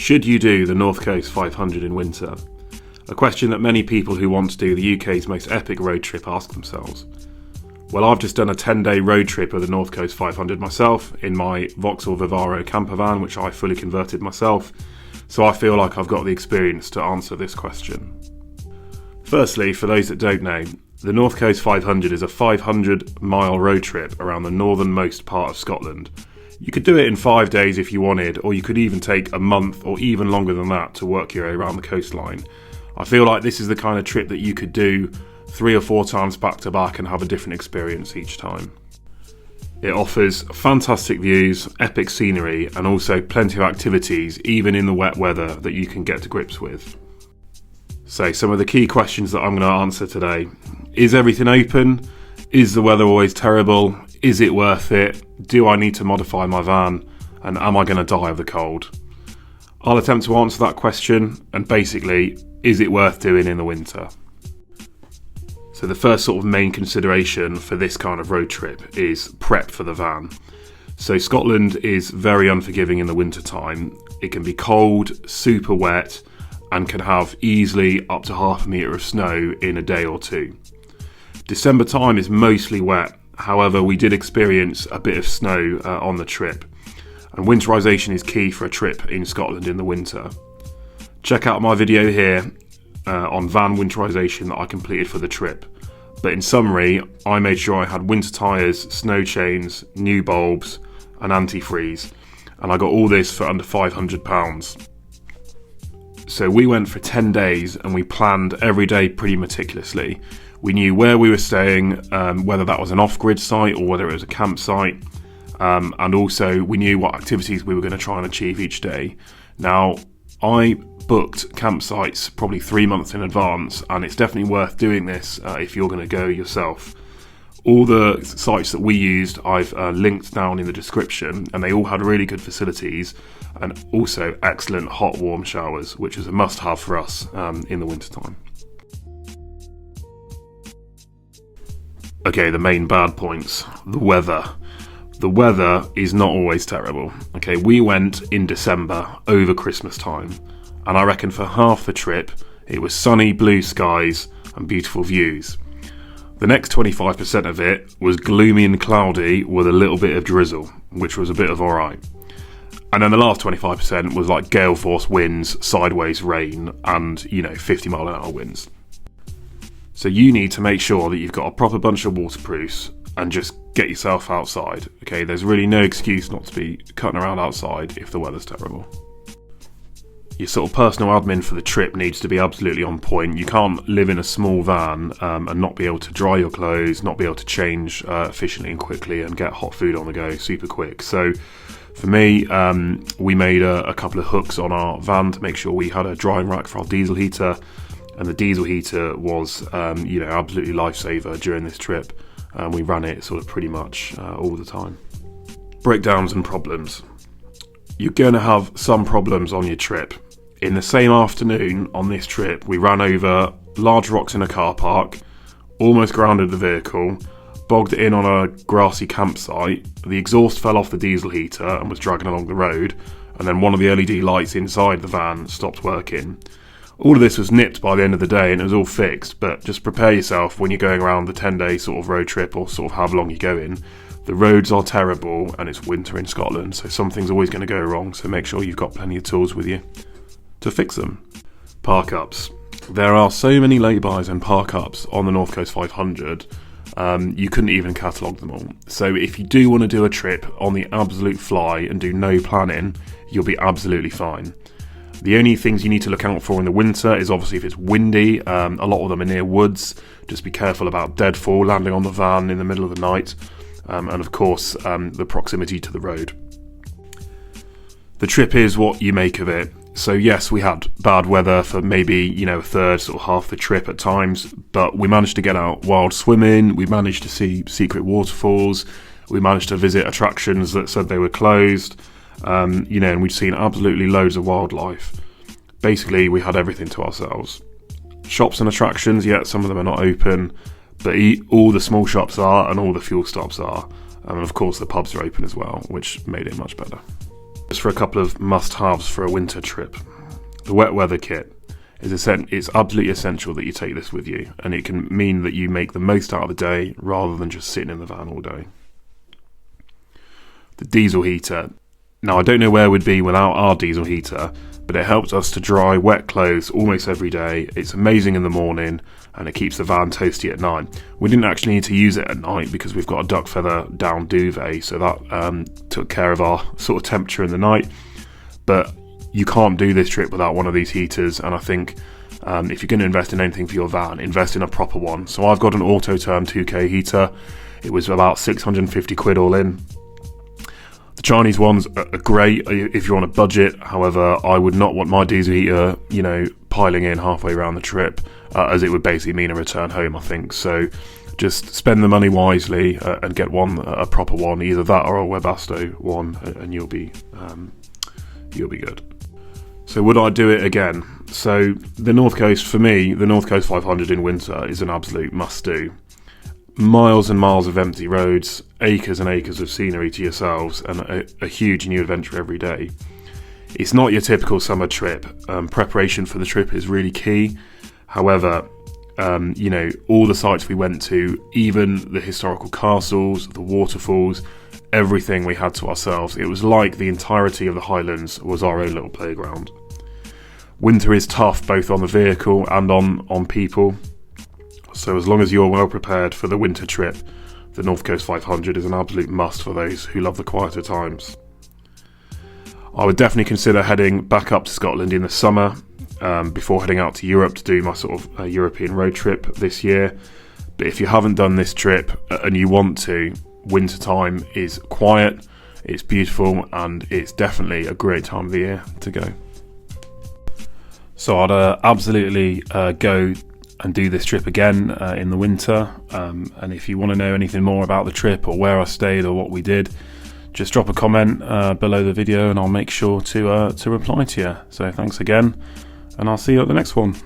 Should you do the North Coast 500 in winter? A question that many people who want to do the UK's most epic road trip ask themselves. Well, I've just done a 10-day road trip of the North Coast 500 myself in my Vauxhall Vivaro camper van, which I fully converted myself, so I feel like I've got the experience to answer this question. Firstly, for those that don't know, the North Coast 500 is a 500-mile road trip around the northernmost part of Scotland. You could do it in 5 days if you wanted, or you could even take a month or even longer than that to work your way around the coastline. I feel like this is the kind of trip that you could do 3 or 4 times back to back and have a different experience each time. It offers fantastic views, epic scenery, and also plenty of activities, even in the wet weather, that you can get to grips with. So some of the key questions that I'm going to answer today. Is everything open? Is the weather always terrible? Is it worth it? Do I need to modify my van? And am I going to die of the cold? I'll attempt to answer that question, and basically, is it worth doing in the winter? So the first sort of main consideration for this kind of road trip is prep for the van. So Scotland is very unforgiving in the winter time. It can be cold, super wet, and can have easily up to half a metre of snow in a day or two. December time is mostly wet, however we did experience a bit of snow on the trip, and winterisation is key for a trip in Scotland in the winter. Check out my video here on van winterisation that I completed for the trip, but in summary I made sure I had winter tyres, snow chains, new bulbs and antifreeze, and I got all this for under £500. So we went for 10 days and we planned every day pretty meticulously. We knew where we were staying, whether that was an off-grid site or whether it was a campsite, and also we knew what activities we were going to try and achieve each day. Now, I booked campsites probably 3 months in advance, and it's definitely worth doing this if you're going to go yourself. All the sites that we used I've linked down in the description, and they all had really good facilities and also excellent hot warm showers, which is a must-have for us in the wintertime. Okay, the main bad points. The weather. The weather is not always terrible. Okay, we went in December over Christmas time, and I reckon for half the trip it was sunny blue skies and beautiful views. The next 25% of it was gloomy and cloudy with a little bit of drizzle, which was a bit of alright. And then the last 25% was like gale force winds, sideways rain, and 50-mile-an-hour winds. So you need to make sure that you've got a proper bunch of waterproofs and just get yourself outside. Okay, there's really no excuse not to be cutting around outside if the weather's terrible. Your sort of personal admin for the trip needs to be absolutely on point. You can't live in a small van and not be able to dry your clothes, not be able to change efficiently and quickly, and get hot food on the go super quick. So for me, we made a couple of hooks on our van to make sure we had a drying rack for our diesel heater, and the diesel heater was absolutely lifesaver during this trip. We ran it sort of pretty much all the time. Breakdowns and problems. You're going to have some problems on your trip. In the same afternoon on this trip, we ran over large rocks in a car park, almost grounded the vehicle, bogged in on a grassy campsite, the exhaust fell off the diesel heater and was dragging along the road, and then one of the LED lights inside the van stopped working. All of this was nipped by the end of the day and it was all fixed, but just prepare yourself when you're going around the 10-day sort of road trip, or sort of however long you're going. The roads are terrible and it's winter in Scotland, so something's always going to go wrong, so make sure you've got plenty of tools with you to fix them. Parkups. There are so many lay-bys and parkups on the North Coast 500, you couldn't even catalogue them all. So if you do want to do a trip on the absolute fly and do no planning, you'll be absolutely fine. The only things you need to look out for in the winter is obviously if it's windy. A lot of them are near woods. Just be careful about deadfall landing on the van in the middle of the night, and of course the proximity to the road. The trip is what you make of it. So yes, we had bad weather for maybe a third, sort of half the trip at times, but we managed to get out wild swimming. We managed to see secret waterfalls. We managed to visit attractions that said they were closed. And we'd seen absolutely loads of wildlife. Basically, we had everything to ourselves. Shops and attractions, yet some of them are not open, but all the small shops are and all the fuel stops are. And of course the pubs are open as well, which made it much better. Just for a couple of must-haves for a winter trip. The wet weather kit is it's absolutely essential that you take this with you, and it can mean that you make the most out of the day rather than just sitting in the van all day. The diesel heater. Now, I don't know where we'd be without our diesel heater, but it helps us to dry wet clothes almost every day. It's amazing in the morning, and it keeps the van toasty at night. We didn't actually need to use it at night because we've got a duck feather down duvet, so that took care of our sort of temperature in the night. But you can't do this trip without one of these heaters, and I think if you're going to invest in anything for your van, invest in a proper one. So I've got an Autotherm 2K heater. It was about 650 quid all in. The Chinese ones are great if you're on a budget. However, I would not want my diesel heater, piling in halfway around the trip, as it would basically mean a return home, I think. So just spend the money wisely and get a proper one, either that or a Webasto one, and you'll be good. So would I do it again? So the North Coast, for me, the North Coast 500 in winter is an absolute must-do. Miles and miles of empty roads, acres and acres of scenery to yourselves, and a huge new adventure every day. It's not your typical summer trip. Preparation for the trip is really key. However, all the sites we went to, even the historical castles, the waterfalls, everything we had to ourselves. It was like the entirety of the Highlands was our own little playground. Winter is tough both on the vehicle and on people. So as long as you're well prepared for the winter trip, the North Coast 500 is an absolute must for those who love the quieter times. I would definitely consider heading back up to Scotland in the summer before heading out to Europe to do my sort of European road trip this year. But if you haven't done this trip and you want to, winter time is quiet, it's beautiful, and it's definitely a great time of the year to go. So I'd absolutely go and do this trip again in the winter, and if you want to know anything more about the trip or where I stayed or what we did, just drop a comment below the video and I'll make sure to reply to you. So thanks again, and I'll see you at the next one.